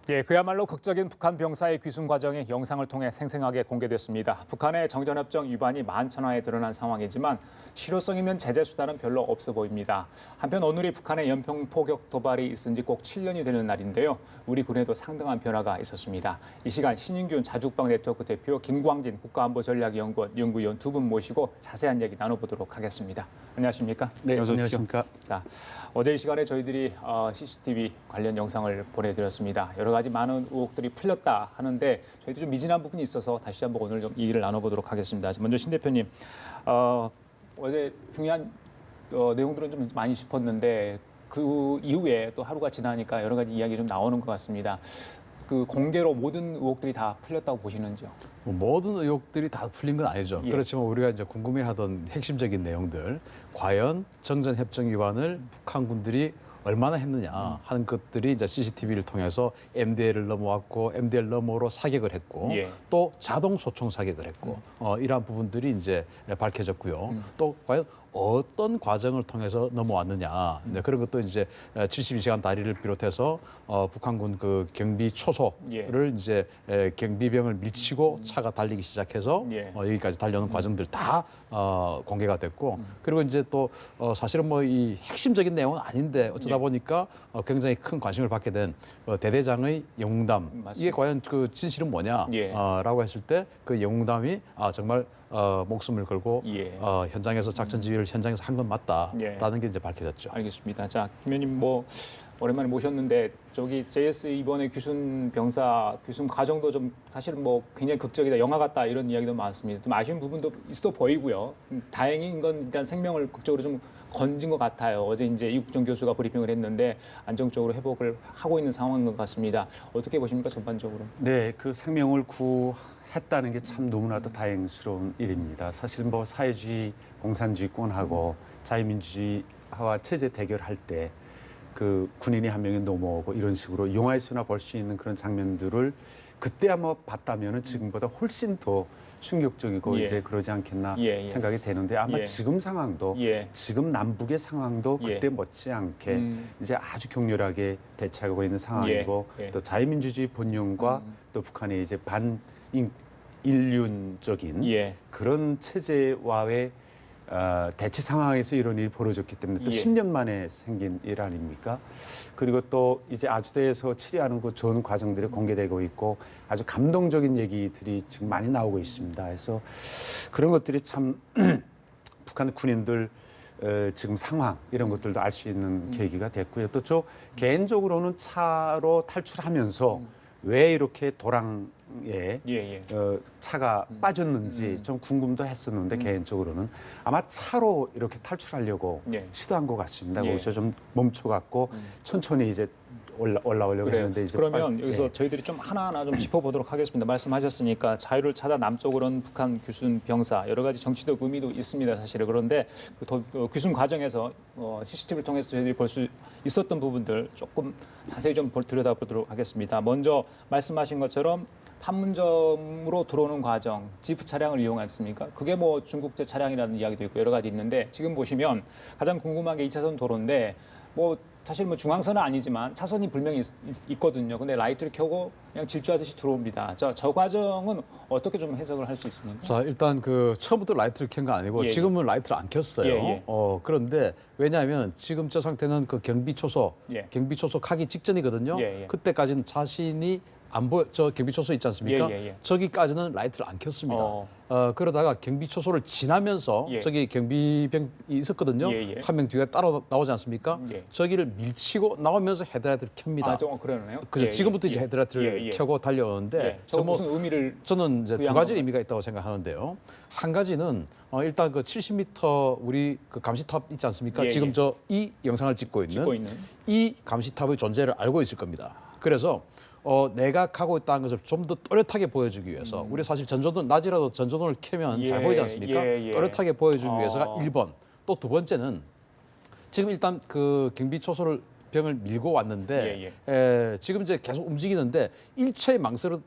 예, 그야말로 극적인 북한 병사의 귀순 과정이 영상을 통해 생생하게 공개됐습니다. 북한의 정전협정 위반이 만천하에 드러난 상황이지만 실효성 있는 제재 수단은 별로 없어 보입니다. 한편 오늘이 북한의 연평 포격 도발이 있은 지 꼭 7년이 되는 날인데요. 우리 군에도 상당한 변화가 있었습니다. 이 시간 신인균 자주국방 네트워크 대표, 김광진 국가안보전략연구원 연구위원 두 분 모시고 자세한 얘기 나눠보도록 하겠습니다. 안녕하십니까? 네, 어서 오십시오. 안녕하십니까? 자, 어제 이 시간에 저희들이 CCTV 관련 영상을 보내드렸습니다. 여러 가지 많은 의혹들이 풀렸다 하는데 저희도 좀 미진한 부분이 있어서 다시 한번 오늘 좀 얘기를 나눠보도록 하겠습니다. 먼저 신 대표님, 어제 중요한 내용들은 좀 많이 짚었는데 그 이후에 또 하루가 지나니까 여러 가지 이야기 좀 나오는 것 같습니다. 그 공개로 모든 의혹들이 다 풀렸다고 보시는지요? 모든 의혹들이 다 풀린 건 아니죠. 예. 그렇지만 우리가 이제 궁금해하던 핵심적인 내용들, 과연 정전협정 위반을 북한군들이 얼마나 했느냐 하는 것들이 이제 CCTV를 통해서 MDL을 넘어왔고 MDL 너머로 사격을 했고 예. 또 자동 소총 사격을 했고 이러한 부분들이 이제 밝혀졌고요. 또 과연 어떤 과정을 통해서 넘어왔느냐 그런 것도 이제 72시간 다리를 비롯해서 북한군 그 경비 초소를 이제 경비병을 밀치고 차가 달리기 시작해서 예. 여기까지 달려오는 과정들 다 공개가 됐고 그리고 이제 또 사실은 뭐 이 핵심적인 내용은 아닌데 어쩌다 보니까 굉장히 큰 관심을 받게 된 대대장의 영웅담 맞습니다. 이게 과연 그 진실은 뭐냐 예. 라고 했을 때 그 영웅담이 정말 목숨을 걸고 예. 현장에서 작전 지휘를 현장에서 한 건 맞다라는 예. 게 이제 밝혀졌죠. 알겠습니다. 자, 김 의원님 뭐 오랜만에 모셨는데 저기 JS 이번에 귀순 병사 귀순 과정도 좀 사실은 뭐 굉장히 극적이다, 영화 같다 이런 이야기도 많습니다. 좀 아쉬운 부분도 있어 보이고요. 다행인 건 일단 생명을 극적으로 좀 건진 것 같아요. 어제 이제 이국정 교수가 브리핑을 했는데 안정적으로 회복을 하고 있는 상황인 것 같습니다. 어떻게 보십니까 전반적으로? 네, 그 생명을 구했다는 게 참 너무나도 다행스러운 일입니다. 사실 뭐 사회주의, 공산주의권하고 자유민주주의와 체제 대결할 때 그 군인이 한 명이 넘어오고 이런 식으로 영화에서나 볼 수 있는 그런 장면들을 그때 아마 봤다면은 지금보다 훨씬 더 충격적이고 예. 이제 그러지 않겠나 예. 생각이 되는데 아마 예. 지금 상황도 예. 지금 남북의 상황도 예. 그때 못지않게 이제 아주 격렬하게 대처하고 있는 상황이고 예. 또 자유민주주의 본능과 또 북한의 이제 반인륜적인 예. 그런 체제와의 대치 상황에서 이런 일이 벌어졌기 때문에 또 예. 10년 만에 생긴 일 아닙니까? 그리고 또 이제 아주대에서 치리하는 그 좋은 과정들이 공개되고 있고 아주 감동적인 얘기들이 지금 많이 나오고 있습니다. 그래서 그런 것들이 참 북한 군인들 지금 상황 이런 것들도 알 수 있는 계기가 됐고요. 또 저 개인적으로는 차로 탈출하면서 왜 이렇게 도랑에 예. 차가 빠졌는지 좀 궁금도 했었는데 개인적으로는 아마 차로 이렇게 탈출하려고 예. 시도한 것 같습니다. 예. 거기서 좀 멈춰갖고 천천히 이제 올라오려고 그래요. 했는데 이제 그러면 여기서 예. 저희들이 좀 하나하나 좀 짚어보도록 하겠습니다. 말씀하셨으니까 자유를 찾아 남쪽으로는 북한 귀순 병사 여러 가지 정치적 의미도 있습니다. 사실은 그런데 귀순 과정에서 CCTV를 통해서 저희들이 볼 수 있었던 부분들 조금 자세히 좀 들여다보도록 하겠습니다. 먼저 말씀하신 것처럼 판문점으로 들어오는 과정, 지프 차량을 이용했습니까? 그게 뭐 중국제 차량이라는 이야기도 있고 여러 가지 있는데 지금 보시면 가장 궁금한 게 2차선 도로인데 뭐 사실 뭐 중앙선은 아니지만 차선이 분명히 있거든요. 근데 라이트를 켜고 그냥 질주하듯이 들어옵니다. 저 과정은 어떻게 좀 해석을 할 수 있습니까? 자, 일단 그 처음부터 라이트를 켠 거 아니고 예. 지금은 라이트를 안 켰어요. 예. 그런데 왜냐하면 지금 저 상태는 그 경비 초소 가기 직전이거든요. 예. 그때까지는 자신이 안 보여 저 경비 초소 있지 않습니까? 예. 저기까지는 라이트를 안 켰습니다. 그러다가 경비 초소를 지나면서 예. 저기 경비병이 있었거든요. 예. 한 명 뒤에 따라 나오지 않습니까? 예. 저기를 밀치고 나오면서 헤드라이트를 켭니다. 그러네요. 그죠? 지금부터 이제 헤드라이트를 켜고 달려오는데 저 무슨 의미를 저는 이제 두 부여한 가지 건가요? 의미가 있다고 생각하는데요. 한 가지는 일단 그 70m 우리 그 감시탑 있지 않습니까? 예. 지금 저 이 영상을 찍고 있는 이 감시탑의 존재를 알고 있을 겁니다. 그래서 내가 가고 있다는 것을 좀 더 또렷하게 보여주기 위해서 우리 사실 전조등 낮이라도 전조등을 켜면 잘 보이지 않습니까? 또렷하게 보여주기 위해서가 1번. 또 두 번째는 지금 일단 그 경비 초소를 병을 밀고 왔는데 지금 이제 계속 움직이는데 일체의 망설임도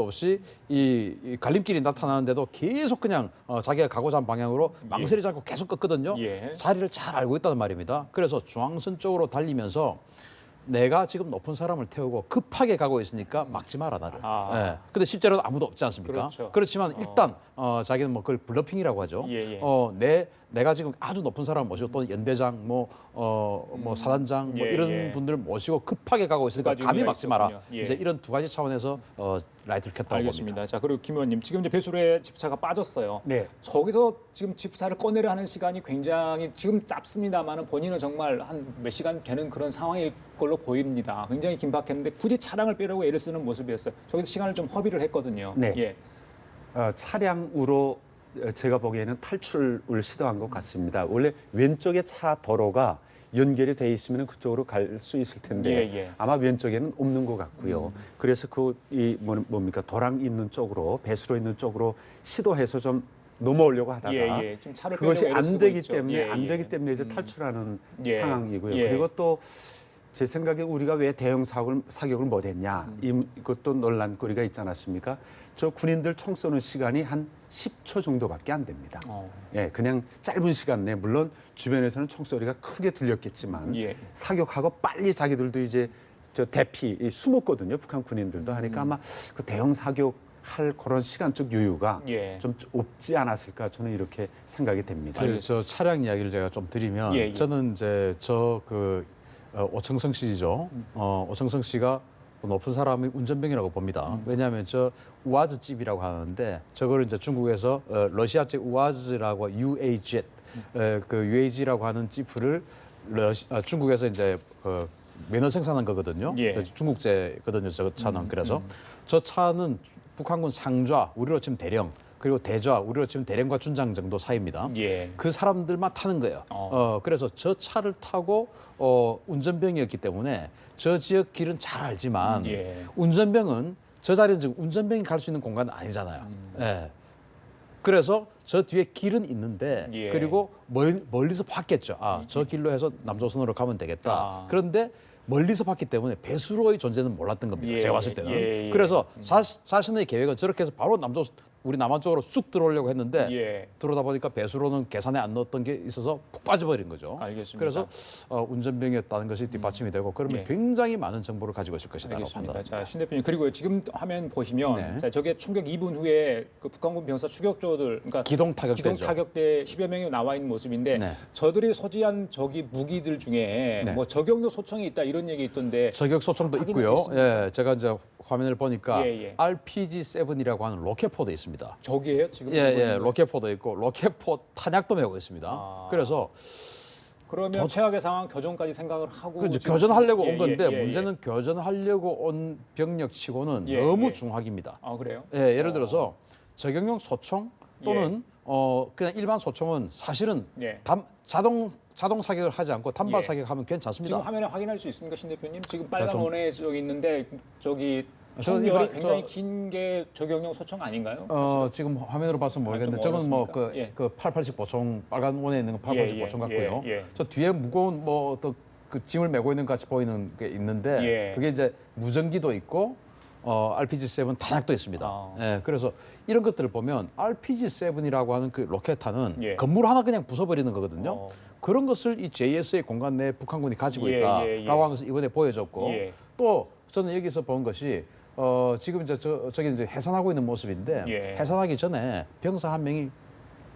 없이 이 갈림길이 나타나는데도 계속 그냥 자기가 가고자 하는 방향으로 망설이지 않고 계속 걷거든요. 자리를 잘 알고 있다는 말입니다. 그래서 중앙선 쪽으로 달리면서 내가 지금 높은 사람을 태우고 급하게 가고 있으니까 막지 마라 나를. 아. 예. 근데 실제로는 아무도 없지 않습니까? 그렇죠. 그렇지만 일단 자기는 뭐 그걸 블러핑이라고 하죠. 예, 예. 내가 지금 아주 높은 사람 모시고 또는 연대장, 뭐 사단장 뭐 예, 이런 예. 분들 모시고 급하게 가고 있으니까 두 가지 감히 의미가 막지 마라. 있었군요. 예. 이제 이런 두 가지 차원에서 라이트를 켰다고 알겠습니다. 봅니다. 자, 그리고 김 의원님, 지금 이제 배수로에 집사가 빠졌어요. 네. 저기서 지금 집사를 꺼내려 하는 시간이 굉장히 지금 짧습니다만은 본인은 정말 한 몇 시간 되는 그런 상황일 걸로 보입니다. 굉장히 긴박했는데 굳이 차량을 빼려고 애를 쓰는 모습이었어요. 저기서 시간을 좀 허비를 했거든요. 네. 예. 차량으로 제가 보기에는 탈출을 시도한 것 같습니다. 원래 왼쪽에 차 도로가 연결이 돼 있으면 그쪽으로 갈 수 있을 텐데 예, 예. 아마 왼쪽에는 없는 것 같고요. 그래서 뭡니까 도랑 있는 쪽으로 배수로 있는 쪽으로 시도해서 좀 넘어오려고 하다가 예, 예. 지금 차를 그것이 빼려고 애를 안 쓰고 되기 있죠. 때문에 예, 안 예. 되기 때문에 이제 탈출하는 예. 상황이고요. 예. 그리고 또 제 생각에 우리가 왜 대형 사격을 못했냐 이것도 논란거리가 있지 않았습니까? 저 군인들 총 쏘는 시간이 한 10초 정도밖에 안 됩니다. 예, 그냥 짧은 시간 내 물론 주변에서는 총소리가 크게 들렸겠지만 예. 사격하고 빨리 자기들도 이제 저 대피 숨었거든요. 북한 군인들도 하니까 아마 그 대형 사격 할 그런 시간적 여유가 예. 좀 없지 않았을까 저는 이렇게 생각이 됩니다. 저 차량 이야기를 제가 좀 드리면 예, 예. 저는 이제 오청성 씨죠. 오청성 씨가 높은 사람이 운전병이라고 봅니다. 왜냐하면 저 우아즈 집이라고 하는데 저거를 이제 중국에서 러시아제 우아즈라고 UAZ 그 UAZ라고 하는 지프를 중국에서 이제 매너 생산한 거거든요. 예. 중국제거든요. 저 차는 그래서 저 차는 북한군 상좌 우리로 치면 대령 그리고 대좌 우리로 치면 대령과 준장 정도 사이입니다. 예. 그 사람들만 타는 거예요. 그래서 저 차를 타고 운전병이었기 때문에 저 지역 길은 잘 알지만 예. 운전병은 저 자리는 지금 운전병이 갈 수 있는 공간은 아니잖아요. 예. 그래서 저 뒤에 길은 있는데 예. 그리고 멀리서 봤겠죠. 저 길로 해서 남조선으로 가면 되겠다. 그런데 멀리서 봤기 때문에 배수로의 존재는 몰랐던 겁니다. 예. 제가 봤을 때는. 예. 그래서 자신의 계획은 저렇게 해서 바로 우리 남한 쪽으로 쑥 들어오려고 했는데 예. 들어오다 보니까 배수로는 계산에 안 넣었던 게 있어서 푹 빠져버린 거죠. 알겠습니다. 그래서 운전병이었다는 것이 뒷받침이 되고 그러면 예. 굉장히 많은 정보를 가지고 있을 것이라고 알겠습니다. 판단합니다. 자, 신 대표님 그리고 지금 화면 보시면 네. 자, 저게 총격 2분 후에 그 북한군 병사 추격조들 그러니까 기동 타격대죠. 기동 타격대 10여 명이 나와 있는 모습인데 네. 저들이 소지한 저기 무기들 중에 네. 뭐 저격로 소총이 있다 이런 얘기 있던데 저격 소총도 확인은 있고요. 했습니다. 예, 제가 이제 화면을 보니까 예, 예. RPG-7이라고 하는 로켓포도 있습니다. 저기예요 지금? 예, 보고 예, 있는 거? 로켓포도 있고 로켓포 탄약도 메고 있습니다. 아. 그래서 그러면 최악의 상황 교전까지 생각을 하고 그 이제 지금 교전하려고 예, 온 건데 예, 예, 문제는 교전하려고 온 병력치고는 예, 너무 예. 중화기입니다. 아 그래요? 예, 예를 들어서 저격용 소총 또는 그냥 일반 소총은 사실은 예. 자동 사격을 하지 않고 단발 예. 사격하면 괜찮습니다. 지금 화면에 확인할 수 있습니까, 신 대표님? 지금 빨간 좀- 원에 저기 있는데 저기 저 총열이 일반- 굉장히 저- 긴 게 저격용 소총 아닌가요? 사실은? 지금 화면으로 봐서는 모르겠는데 좀 저건 뭐 어렵습니까? 예. 그 880 보총 빨간 원에 있는 거 880 예, 예, 보총 같고요. 예, 예. 저 뒤에 무거운 뭐 어떤 그 짐을 메고 있는 것 같이 보이는 게 있는데 예. 그게 이제 무전기도 있고 RPG-7 탄약도 있습니다. 아. 예, 그래서 이런 것들을 보면 RPG-7이라고 하는 그 로켓탄은 예. 건물 하나 그냥 부숴버리는 거거든요. 어. 그런 것을 이 JS의 공간 내에 북한군이 가지고 예, 있다라고 예, 예. 하는 것을 이번에 보여줬고 예. 또 저는 여기서 본 것이 지금 이제 저기 이제 해산하고 있는 모습인데 예. 해산하기 전에 병사 한 명이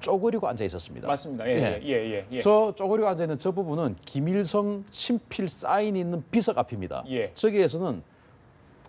쪼그리고 앉아 있었습니다. 맞습니다. 예, 예. 저 쪼그리고 앉아 있는 저 부분은 김일성 친필 사인이 있는 비석 앞입니다. 예. 저기에서는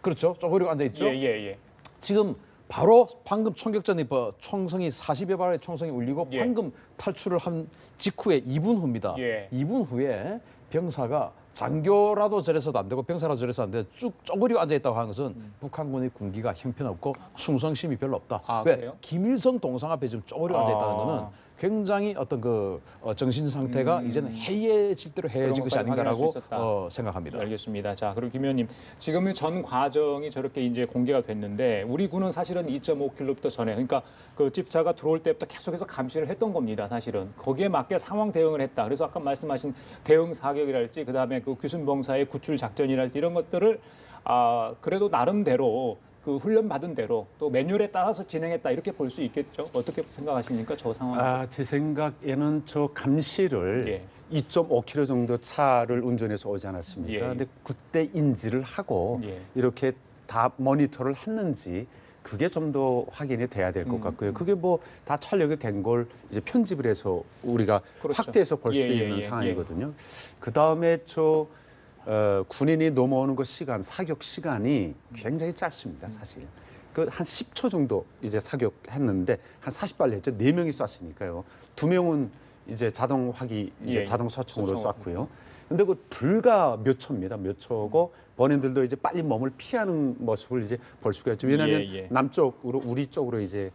그렇죠. 쪼그리고 앉아 있죠. 예. 지금 바로 방금 총격전이 총성이 40여 발의 총성이 울리고 예. 방금 탈출을 한 직후에 2분 후입니다. 예. 2분 후에 병사가 장교라도 저래서도 안 되고 병사라도 저래서 안 돼. 쭉 쪼그리고 앉아 있다고 하는 것은 북한군의 군기가 형편없고 충성심이 별로 없다. 아, 왜? 그래요? 김일성 동상 앞에 지금 쪼그리고 앉아 있다는 거는 굉장히 어떤 그 정신 상태가 이제는 해이해질 대로 해이해진 것이 그런 것까지 아닌가라고 확인할 수 있었다. 생각합니다. 알겠습니다. 자, 그리고 김 의원님, 지금의 전 과정이 저렇게 이제 공개가 됐는데 우리 군은 사실은 2.5km 전에 그러니까 그 집사가 들어올 때부터 계속해서 감시를 했던 겁니다. 사실은 거기에 맞게 상황 대응을 했다. 그래서 아까 말씀하신 대응 사격이랄지 그다음에 그 귀순병사의 구출 작전이랄지 이런 것들을 그래도 나름대로 그 훈련 받은 대로 또 매뉴얼에 따라서 진행했다 이렇게 볼 수 있겠죠. 어떻게 생각하십니까? 저 상황. 제 생각에는 저 감시를 예. 2.5km 정도 차를 운전해서 오지 않았습니까? 예. 근데 그때 인지를 하고 예. 이렇게 다 모니터를 했는지 그게 좀 더 확인이 돼야 될 것 같고요. 그게 뭐 다 촬영이 된 걸 이제 편집을 해서 우리가 그렇죠. 확대해서 볼 수도 예, 예, 있는 예, 상황이거든요. 그 다음에 군인이 넘어오는 그 시간, 사격 시간이 굉장히 짧습니다, 사실. 그 한 10초 정도 이제 사격했는데 한 40발 했죠. 4명이 쐈으니까요. 2명은 이제 자동 확이 이제 예, 자동 소총으로 소총. 쐈고요. 근데 그 불과 몇 초입니다. 몇 초고 본인들도 이제 빨리 몸을 피하는 모습을 이제 볼 수가 있죠. 왜냐하면 예, 예. 남쪽으로 우리 쪽으로 이제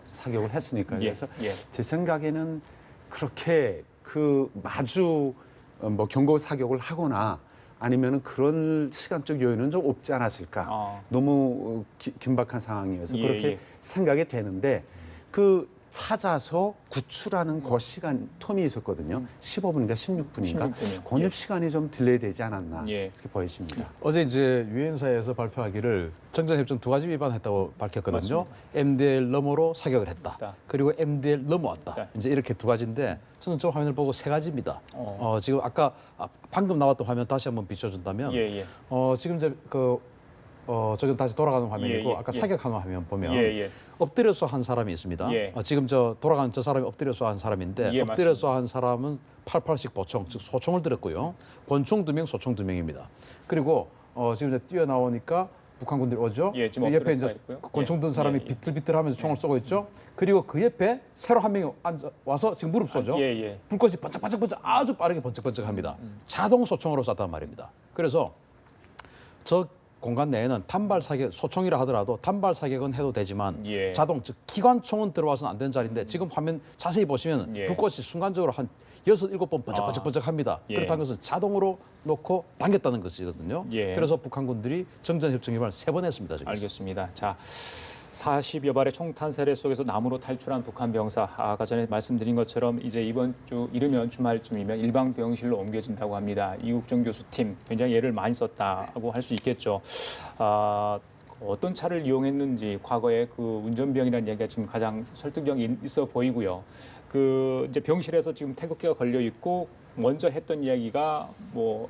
사격을 했으니까요. 예, 그래서 예. 제 생각에는 그렇게 그 마주 뭐 경고 사격을 하거나 아니면은 그런 시간적 여유는 좀 없지 않았을까. 너무 긴박한 상황이어서 예, 그렇게 예. 생각이 되는데 그 찾아서 구출하는 그 시간 텀이 있었거든요. 15분인가 16분인가. 16분이요. 권역 예. 시간이 좀 딜레이되지 않았나 예. 이렇게 보여집니다. 어제 이제 유엔사에서 발표하기를 정전협정 2가지 위반했다고 밝혔거든요. 맞습니다. MDL 너머로 사격을 했다. 있다. 그리고 MDL 넘어왔다. 네. 이제 이렇게 2가지인데 저는 저 화면을 보고 3가지입니다. 지금 아까 방금 나왔던 화면 다시 한번 비춰준다면 예, 예. 지금 이제 저기 다시 돌아가는 화면이고 예, 예, 아까 예. 사격하는 화면 보면 예, 예. 엎드려서 한 사람이 있습니다. 예. 지금 저 돌아가는 저 사람이 엎드려서 한 사람인데 예, 엎드려서 한 사람은 88식 보총, 즉 소총을 들었고요. 권총 2명, 소총 2명입니다. 그리고 지금 이제 뛰어나오니까 북한군들이 오죠. 예, 지금 그 옆에 엎드려 이제 서 있고요. 권총 든 사람이 예, 예. 비틀비틀하면서 총을 쏘고 있죠. 그리고 그 옆에 새로 한 명이 와서 지금 무릎 쏘죠. 예, 예. 불꽃이 번쩍번쩍번쩍 아주 빠르게 번쩍번쩍합니다. 자동 소총으로 쐈단 말입니다. 그래서 저 공간 내에는 단발 사격, 소총이라 하더라도 단발 사격은 해도 되지만 예. 자동, 즉 기관총은 들어와서는 안 되는 자리인데 지금 화면 자세히 보시면 예. 불꽃이 순간적으로 한 6, 7번 번쩍번쩍번쩍합니다. 예. 그렇다는 것은 자동으로 놓고 당겼다는 것이거든요. 예. 그래서 북한군들이 정전협정 위반을 3번 했습니다. 지금. 알겠습니다. 자, 40여 발의 총탄 세례 속에서 남으로 탈출한 북한 병사. 아까 전에 말씀드린 것처럼 이제 이번 주 이르면 주말쯤이면 일반 병실로 옮겨진다고 합니다. 이국정 교수팀 굉장히 애를 많이 썼다고 할 수 있겠죠. 어떤 차를 이용했는지 과거에 그 운전병이라는 얘기가 지금 가장 설득력이 있어 보이고요. 그 이제 병실에서 지금 태극기가 걸려 있고 먼저 했던 이야기가 뭐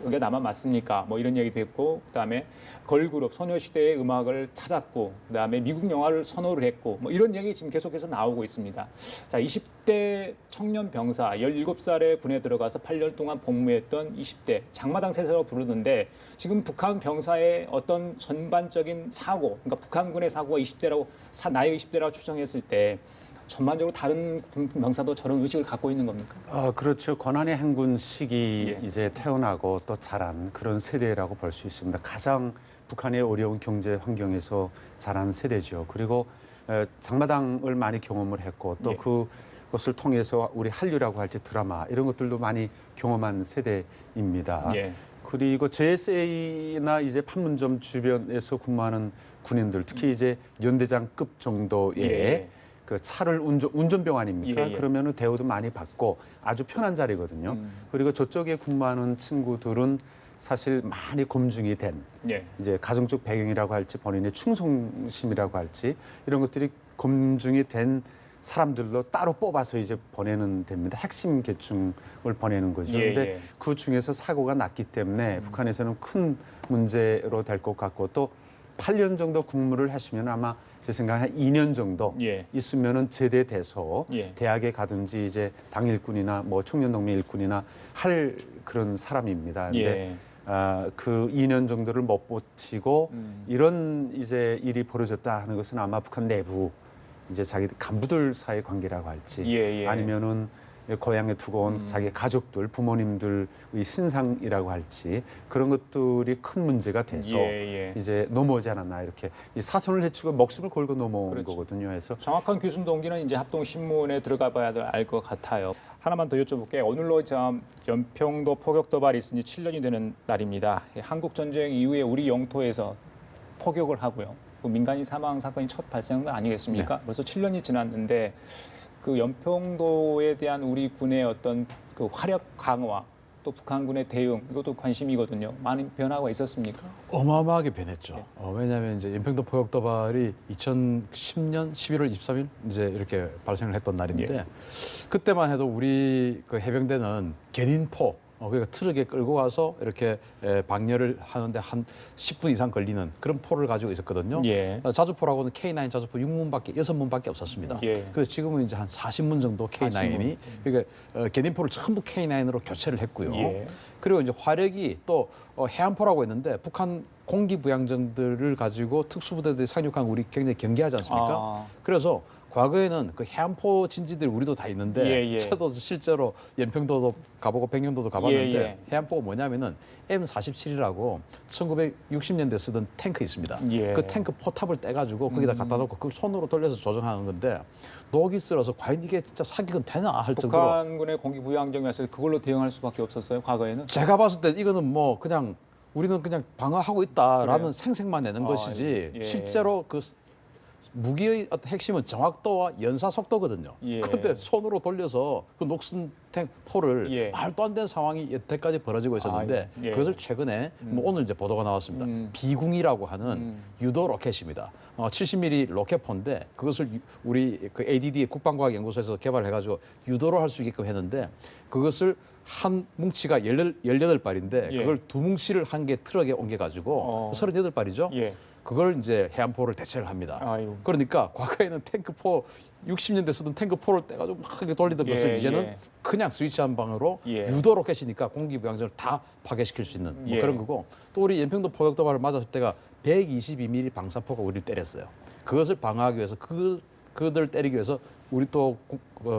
그게 나만 맞습니까? 뭐 이런 얘기도 했고, 그다음에 걸그룹 소녀시대의 음악을 찾았고, 그다음에 미국 영화를 선호를 했고, 뭐 이런 얘기 지금 계속해서 나오고 있습니다. 자, 20대 청년 병사 17살에 군에 들어가서 8년 동안 복무했던 20대 장마당 세대라고 부르는데 지금 북한 병사의 어떤 전반적인 사고, 그러니까 북한군의 사고가 20대라고 나이가 20대라고 추정했을 때 전반적으로 다른 병사도 저런 의식을 갖고 있는 겁니까? 그렇죠. 고난의 행군 시기 예. 이제 태어나고 또 자란 그런 세대라고 볼 수 있습니다. 가장 북한의 어려운 경제 환경에서 자란 세대죠. 그리고 장마당을 많이 경험을 했고 또 예. 그것을 통해서 우리 한류라고 할지 드라마 이런 것들도 많이 경험한 세대입니다. 예. 그리고 JSA나 이제 판문점 주변에서 근무하는 군인들, 특히 이제 연대장급 정도의 예. 그 차를 운전병 아닙니까? 예, 예. 그러면은 대우도 많이 받고 아주 편한 자리거든요. 그리고 저쪽에 근무하는 친구들은 사실 많이 검증이 된 예. 이제 가정적 배경이라고 할지 본인의 충성심이라고 할지 이런 것들이 검증이 된 사람들로 따로 뽑아서 이제 보내는 됩니다. 핵심 계층을 보내는 거죠. 예, 근데 예. 그 중에서 사고가 났기 때문에 북한에서는 큰 문제로 될 것 같고 또 8년 정도 근무를 하시면 아마 제 생각에 한 2년 정도 예. 있으면은 제대돼서 예. 대학에 가든지 이제 당일군이나 뭐 청년동맹 일군이나 할 그런 사람입니다. 근데 예. 그 2년 정도를 못 버티고 이런 이제 일이 벌어졌다 하는 것은 아마 북한 내부 이제 자기 간부들 사이 관계라고 할지 예, 예. 아니면은 고향에 두고 온 자기 가족들, 부모님들의 신상이라고 할지 그런 것들이 큰 문제가 돼서 예, 예. 이제 넘어오지 않았나 이렇게 이 사선을 해치고 목숨을 걸고 넘어온 그렇죠. 거거든요. 그래서 정확한 규순 동기는 이제 합동신문에 들어가 봐야 알 것 같아요. 하나만 더 여쭤볼게요. 오늘로 연평도 포격 도발이 있으니 7년이 되는 날입니다. 한국 전쟁 이후에 우리 영토에서 포격을 하고요. 그 민간인 사망 사건이 첫 발생한 거 아니겠습니까? 벌써 7년이 지났는데 그 연평도에 대한 우리 군의 어떤 그 화력 강화 또 북한군의 대응 이것도 관심이거든요. 많은 변화가 있었습니까? 어마어마하게 변했죠. 왜냐하면 이제 연평도 포격 도발이 2010년 11월 23일 이제 이렇게 발생을 했던 날인데 그때만 해도 우리 그 해병대는 견인포 그러니까 트럭에 끌고 가서 이렇게 방열을 하는데 한 10분 이상 걸리는 그런 포를 가지고 있었거든요. 자주포라고는 K9 자주포 6문밖에 없었습니다. 그래서 지금은 이제 한 40문 정도 K9이 그러니까 견인포를 전부 K9으로 교체를 했고요. 그리고 이제 화력이 또 해안포라고 했는데 북한 공기부양정들을 가지고 특수부대들이 상륙한 우리 굉장히 경계하지 않습니까? 그래서 과거에는 그 해안포 진지들이 우리도 다 있는데 저도 실제로 연평도도 가보고 백령도도 가봤는데 해안포가 뭐냐면은 M47이라고 1960년대 쓰던 탱크 있습니다. 그 탱크 포탑을 떼가지고 거기다 갖다 놓고 그걸 손으로 돌려서 조정하는 건데 녹이 쓸어서 과연 이게 진짜 사격은 되나 할 정도로 북한군의 공기부양정이었을 때 그걸로 대응할 수밖에 없었어요. 과거에는? 제가 봤을 때 이거는 뭐 그냥 우리는 그냥 방어하고 있다라는 생색만 내는 것이지 실제로 그 무기의 어떤 핵심은 정확도와 연사 속도거든요. 그런데 손으로 돌려서 그 녹슨 포를 말도 안 되는 상황이 여태까지 벌어지고 있었는데 그것을 최근에 뭐 오늘 이제 보도가 나왔습니다. 비궁이라고 하는 유도 로켓입니다. 70mm 로켓포인데 그것을 우리 그 ADD 국방과학연구소에서 개발해가지고 유도를 할 수 있게끔 했는데 그것을 한 뭉치가 18발인데 그걸 두 뭉치를 한 개 트럭에 옮겨가지고 38발이죠. 그걸 이제 해안포를 대체를 합니다. 그러니까 과거에는 탱크포 60년대 쓰던 탱크포를 떼가지고 막 이렇게 돌리던 것을 이제는 그냥 스위치 한 방으로 유도 로켓이니까 공기부양정을 다 파괴시킬 수 있는 뭐 그런 거고 또 우리 연평도 포격 도발을 맞았을 때가 122mm 방사포가 우리를 때렸어요. 그것을 방어하기 위해서 그들 때리기 위해서 우리 또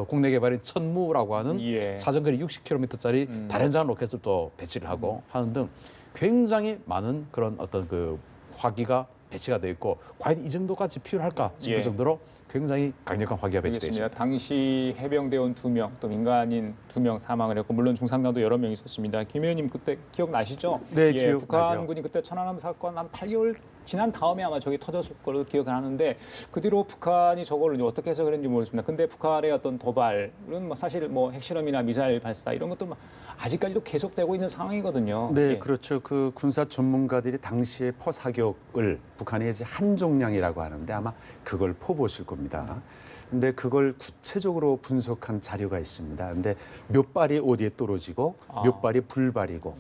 국내 개발인 천무라고 하는 사정거리 60km짜리 다련장 로켓을 또 배치를 하고 하는 등 굉장히 많은 그런 어떤 그 화기가 배치가 돼 있고 과연 이 정도까지 필요할까 싶을 정도로 굉장히 강력한 화기가 배치되어 있습니다. 당시 해병대원 2명 또 민간인 2명 사망을 했고 물론 중상자도 여러 명 있었습니다. 김 의원님 그때 기억나시죠? 네, 기억나죠. 북한군이 그때 천안함 사건 한 8개월 지난 다음에 아마 저게 터졌을 걸로 기억을 하는데 그 뒤로 북한이 저걸 이제 어떻게 해서 그랬는지 모르겠습니다. 근데 북한의 어떤 도발은 뭐 사실 뭐 핵실험이나 미사일 발사 이런 것도 아직까지도 계속되고 있는 상황이거든요. 네, 그렇죠. 그 군사 전문가들이 당시에 포 사격을 북한의 이제 한종량이라고 하는데 아마 그걸 포보실 겁니다. 근데 그걸 구체적으로 분석한 자료가 있습니다. 근데 몇 발이 어디에 떨어지고 몇 발이 불발이고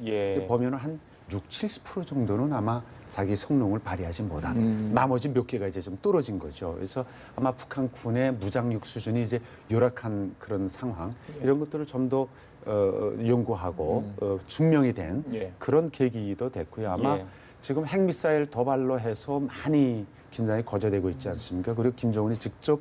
보면은 한 60-70% 정도는 아마 자기 성능을 발휘하지 못한 나머지 몇 개가 이제 좀 떨어진 거죠. 그래서 아마 북한 군의 무장력 수준이 이제 열악한 그런 상황 이런 것들을 좀 더 연구하고 증명이 된 그런 계기도 됐고요. 아마 지금 핵미사일 도발로 해서 많이 긴장이 고조되고 있지 않습니까? 그리고 김정은이 직접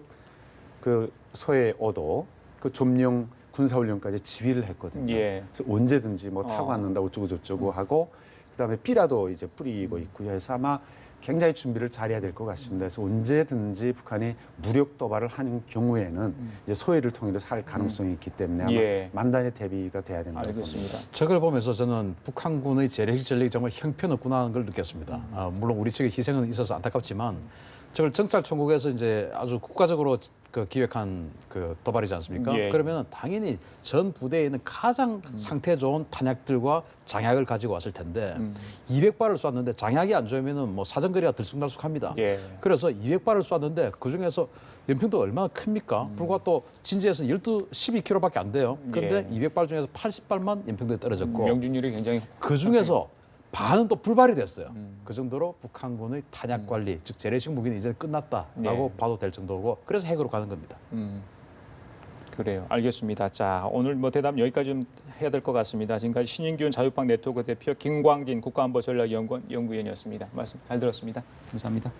그 서해 오도 그 점령 군사훈련까지 지휘를 했거든요. 그래서 언제든지 뭐 타고 왔는다 어쩌고 저쩌고 하고 그다음에 삐라도 이제 뿌리고 있고요. 그래서 아마 굉장히 준비를 잘해야 될 것 같습니다. 그래서 언제든지 북한이 무력 도발을 하는 경우에는 이제 소해를 통해서 살 가능성이 있기 때문에 아마 만단의 대비가 돼야 된다고 봅니다. 저걸 보면서 저는 북한군의 재래식 전력이 정말 형편없구나 하는 걸 느꼈습니다. 물론 우리 측에 희생은 있어서 안타깝지만 저걸 정찰총국에서 이제 아주 국가적으로 그 기획한 그 도발이지 않습니까? 그러면 당연히 전 부대에 있는 가장 상태 좋은 탄약들과 장약을 가지고 왔을 텐데 200발을 쐈는데 장약이 안 좋으면은 뭐 사정거리가 들쑥날쑥합니다. 그래서 200발을 쐈는데 그 중에서 연평도 얼마나 큽니까? 불과 또 진지에서 12km밖에 안 돼요. 그런데 200발 중에서 80발만 연평도에 떨어졌고 명중률이 굉장히 그 중에서 반은 또 불발이 됐어요. 그 정도로 북한군의 탄약 관리, 즉 재래식 무기는 이제 끝났다라고 봐도 될 정도고 그래서 핵으로 가는 겁니다. 그래요. 알겠습니다. 자, 오늘 뭐 대답 여기까지 좀 해야 될 것 같습니다. 지금까지 신인균 자유빵 네트워크 대표 김광진 국가안보전략연구원 연구위원이었습니다. 말씀 잘 들었습니다. 감사합니다.